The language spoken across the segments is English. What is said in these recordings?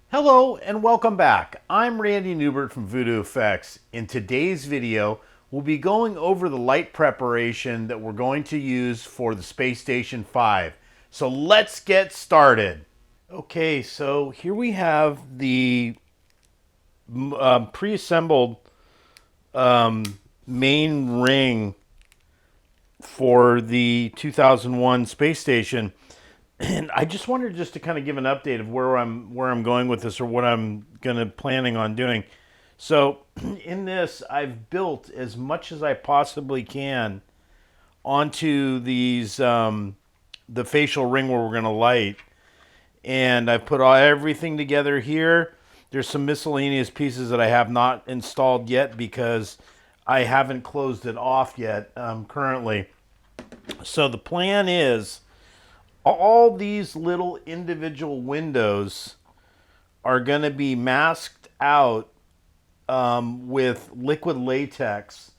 Hello and welcome back. I'm Randy Newbert from VoodooFX. In today's video, we'll be going over the light preparation that we're going to use for the Space Station 5. So let's get started. Okay, so here we have the pre-assembled main ring for the 2001 space station. And I just wanted just to kind of give an update of where I'm going with this, or what I'm planning on doing. So in this, I've built as much as I possibly can onto these the facial ring where we're going to light, and I've put everything together here. There's some miscellaneous pieces that I have not installed yet because I haven't closed it off yet currently. So the plan is all these little individual windows are going to be masked out with liquid latex.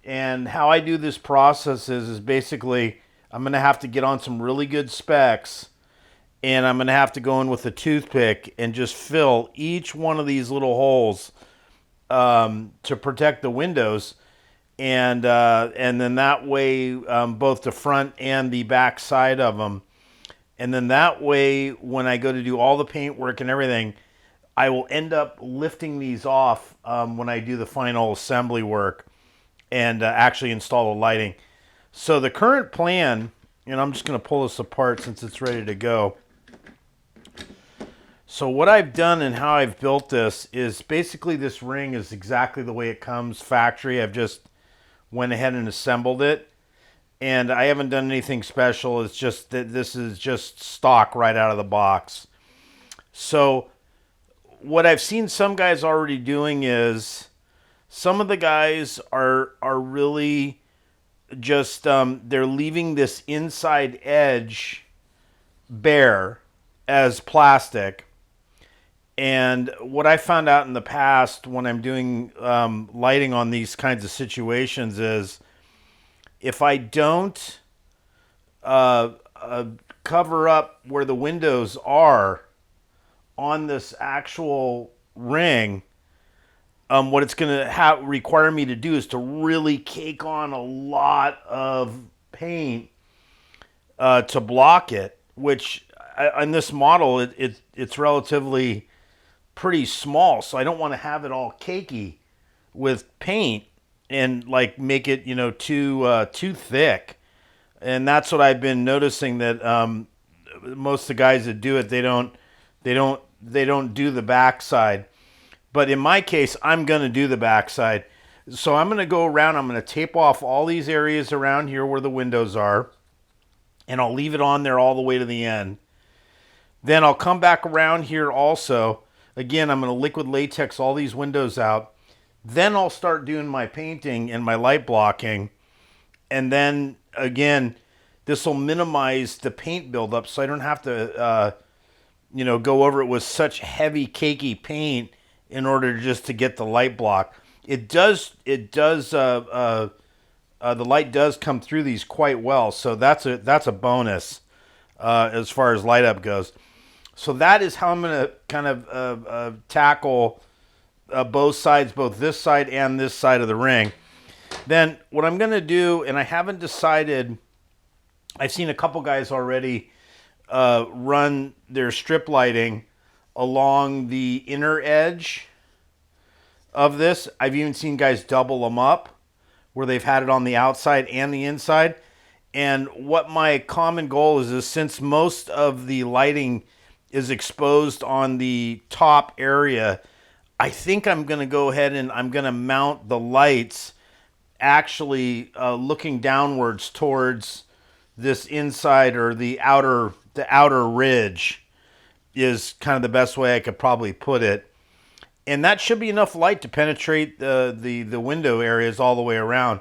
And how I do this process is basically I'm going to have to get on some really good specs, and I'm going to have to go in with a toothpick and just fill each one of these little holes to protect the windows. And then that way, both the front and the back side of them. And then that way, when I go to do all the paint work and everything, I will end up lifting these off when I do the final assembly work and actually install the lighting. So the current plan, and I'm just going to pull this apart since it's ready to go. So what I've done and how I've built this is basically this ring is exactly the way it comes factory. I've just went ahead and assembled it, and I haven't done anything special. It's just that this is just stock right out of the box. So what I've seen some guys already doing is some of the guys are really just they're leaving this inside edge bare as plastic. And what I found out in the past when I'm doing lighting on these kinds of situations is if I don't cover up where the windows are on this actual ring, what it's going to require me to do is to really cake on a lot of paint to block it, which on this model, it's relatively pretty small, so I don't want to have it all cakey with paint and like make it too thick. And that's what I've been noticing, that most of the guys that do it, they don't do the backside. But in my case, I'm going to do the backside. So I'm going to go around, I'm going to tape off all these areas around here where the windows are, and I'll leave it on there all the way to the end. Then I'll come back around here also. Again, I'm going to liquid latex all these windows out. Then I'll start doing my painting and my light blocking. And then, again, this will minimize the paint buildup so I don't have to, go over it with such heavy, cakey paint in order just to get the light block. The light does come through these quite well. So that's a bonus as far as light up goes. So that is how I'm going to kind of tackle both sides, both this side and this side of the ring. Then what I'm going to do, and I haven't decided, I've seen a couple guys already run their strip lighting along the inner edge of this. I've even seen guys double them up where they've had it on the outside and the inside. And what my common goal is since most of the lighting is exposed on the top area, I think I'm going to go ahead and I'm going to mount the lights actually looking downwards towards this inside, or the outer ridge is kind of the best way I could probably put it. And that should be enough light to penetrate the window areas all the way around.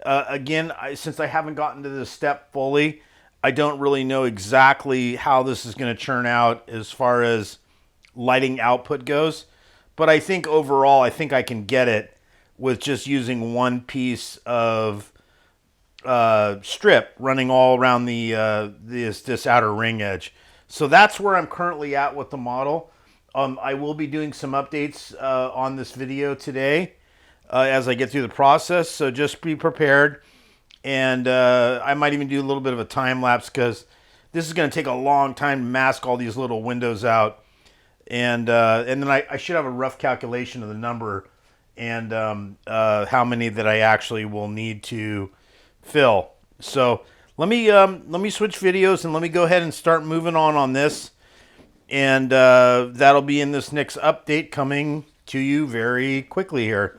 Again, since I haven't gotten to this step fully, I don't really know exactly how this is going to turn out as far as lighting output goes. But I think overall, I think I can get it with just using one piece of strip running all around the this outer ring edge. So that's where I'm currently at with the model. I will be doing some updates on this video today as I get through the process, so just be prepared. And I might even do a little bit of a time lapse because this is going to take a long time to mask all these little windows out. And then I should have a rough calculation of the number and how many that I actually will need to fill. So let me switch videos and let me go ahead and start moving on this. And that'll be in this next update coming to you very quickly here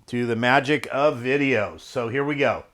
to the magic of videos. So here we go.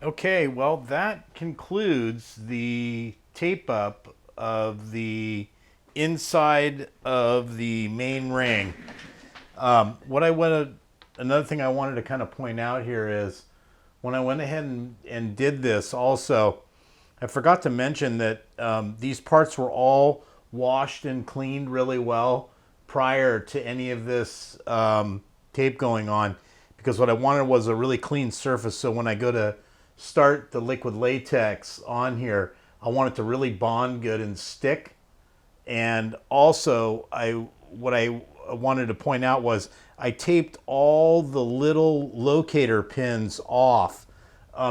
Okay, well, that concludes the tape up of the inside of the main ring. Another thing I wanted to kind of point out here is when I went ahead and did this also, I forgot to mention that these parts were all washed and cleaned really well prior to any of this tape going on, because what I wanted was a really clean surface, so when I go to start the liquid latex on here, I want it to really bond good and stick. And also, what I wanted to point out was I taped all the little locator pins off.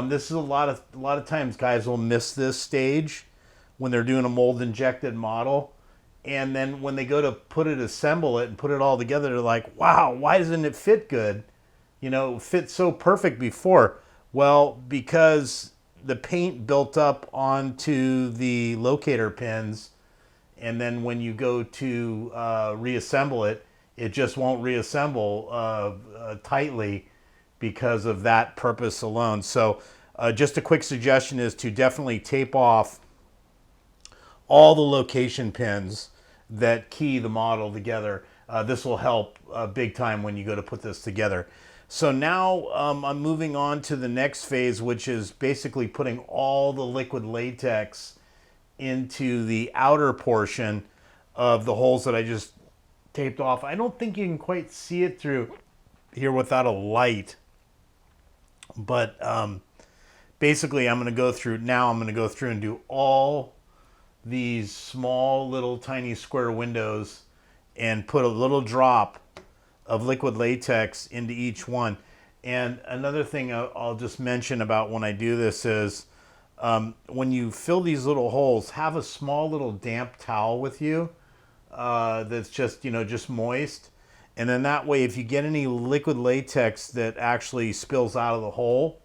This is a lot of times guys will miss this stage when they're doing a mold injected model, and then when they go to assemble it and put it all together, they're like, wow, why doesn't it fit good? You know, it fit so perfect before. Well, because the paint built up onto the locator pins, and then when you go to reassemble it, it just won't reassemble tightly because of that purpose alone. So just a quick suggestion is to definitely tape off all the location pins that key the model together. This will help big time when you go to put this together. So now I'm moving on to the next phase, which is basically putting all the liquid latex into the outer portion of the holes that I just taped off. I don't think you can quite see it through here without a light, but basically I'm going to go through and do all these small little tiny square windows and put a little drop of liquid latex into each one. And another thing I'll just mention about when I do this is when you fill these little holes, have a small little damp towel with you that's just, just moist. And then that way, if you get any liquid latex that actually spills out of the hole,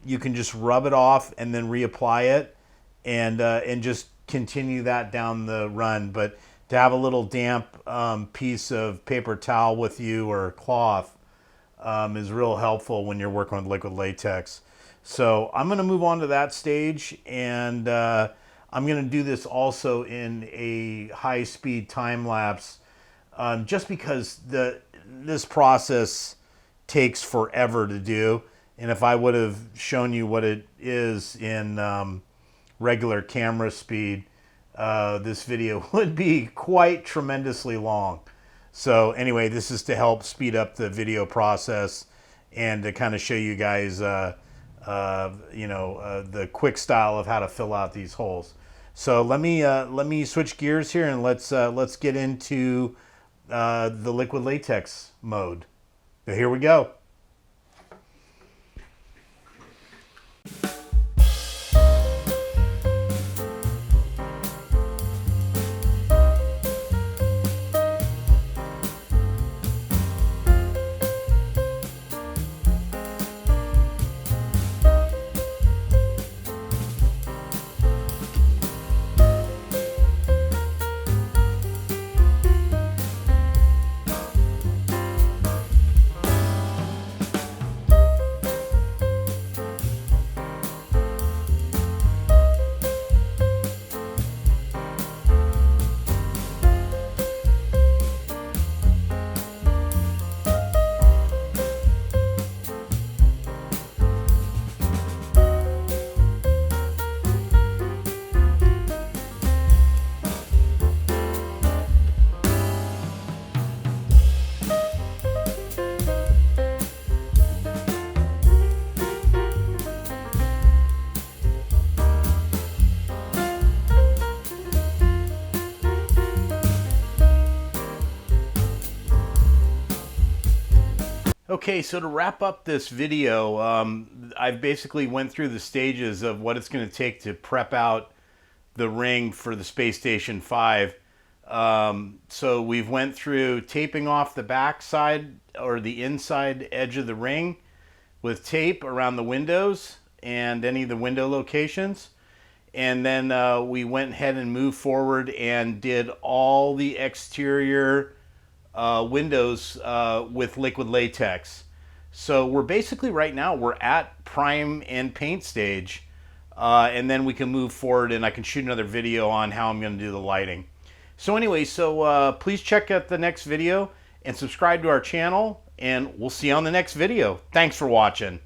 you can just rub it off and then reapply it and just continue that down the run. But to have a little damp piece of paper towel with you or cloth is real helpful when you're working with liquid latex. So I'm going to move on to that stage, and I'm going to do this also in a high-speed time lapse, just because this process takes forever to do. And if I would have shown you what it is in regular camera speed, this video would be quite tremendously long. So anyway, this is to help speed up the video process and to kind of show you guys, the quick style of how to fill out these holes. So let me switch gears here and let's get into the liquid latex mode. So here we go. Okay, so to wrap up this video, I've basically went through the stages of what it's going to take to prep out the ring for the Space Station 5. So we've went through taping off the back side or the inside edge of the ring with tape around the windows and any of the window locations. And then we went ahead and moved forward and did all the exterior windows with liquid latex. So we're basically right now we're at prime and paint stage, and then we can move forward and I can shoot another video on how I'm going to do the lighting. So anyway, please check out the next video and subscribe to our channel, and we'll see you on the next video. Thanks for watching.